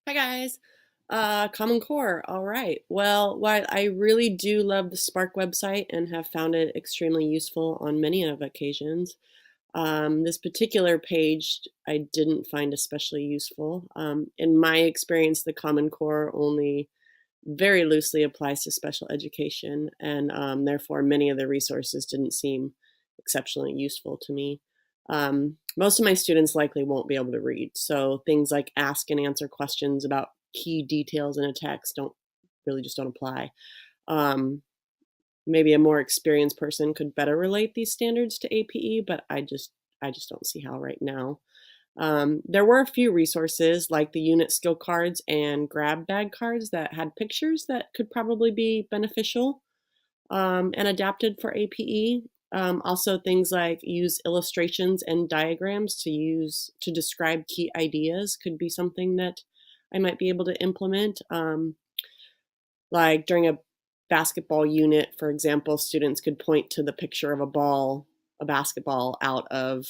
Hi guys. Common Core. All right. Well, while I really do love the Spark website and have found it extremely useful on many of occasions, this particular page I didn't find especially useful. In my experience, the Common Core only very loosely applies to special education, and therefore many of the resources didn't seem exceptionally useful to me. Most of my students likely won't be able to read, so things like ask and answer questions about key details in a text don't apply. Um, Maybe a more experienced person could better relate these standards to APE, but I just don't see how right now. There were a few resources like the unit skill cards and grab bag cards that had pictures that could probably be beneficial and adapted for APE. Also, things like use illustrations and diagrams to describe key ideas could be something that I might be able to implement. Like during a basketball unit, for example, students could point to the picture of a basketball out of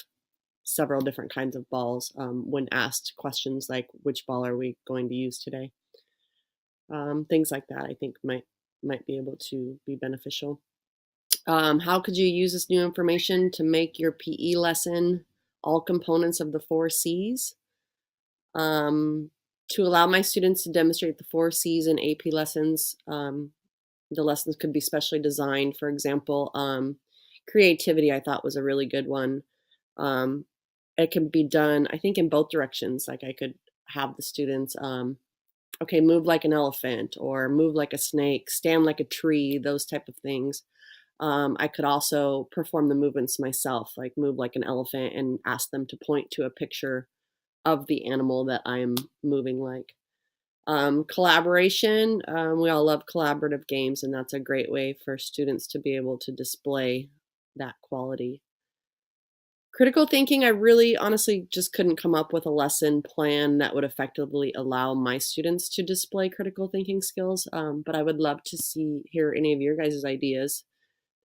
several different kinds of balls when asked questions like which ball are we going to use today. Things like that I think might be able to be beneficial. How could you use this new information to make your PE lesson all components of the four C's? Um, to allow my students to demonstrate the four C's in AP lessons, the lessons could be specially designed. For example, creativity I thought was a really good one. Um, it can be done, I think, in both directions. Like I could have the students, okay, move like an elephant or move like a snake, stand like a tree, those type of things. I could also perform the movements myself, like move like an elephant and ask them to point to a picture of the animal that I'm moving like. Collaboration, we all love collaborative games, and that's a great way for students to be able to display that quality. Critical thinking, I really honestly just couldn't come up with a lesson plan that would effectively allow my students to display critical thinking skills, but I would love to hear any of your guys' ideas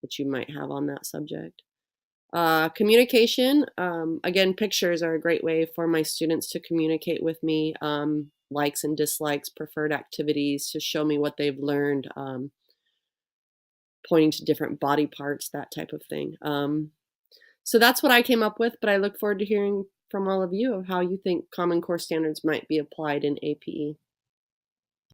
that you might have on that subject. Communication, again, pictures are a great way for my students to communicate with me, likes and dislikes, preferred activities, to show me what they've learned, pointing to different body parts, that type of thing. So that's what I came up with, but I look forward to hearing from all of you of how you think Common Core standards might be applied in APE.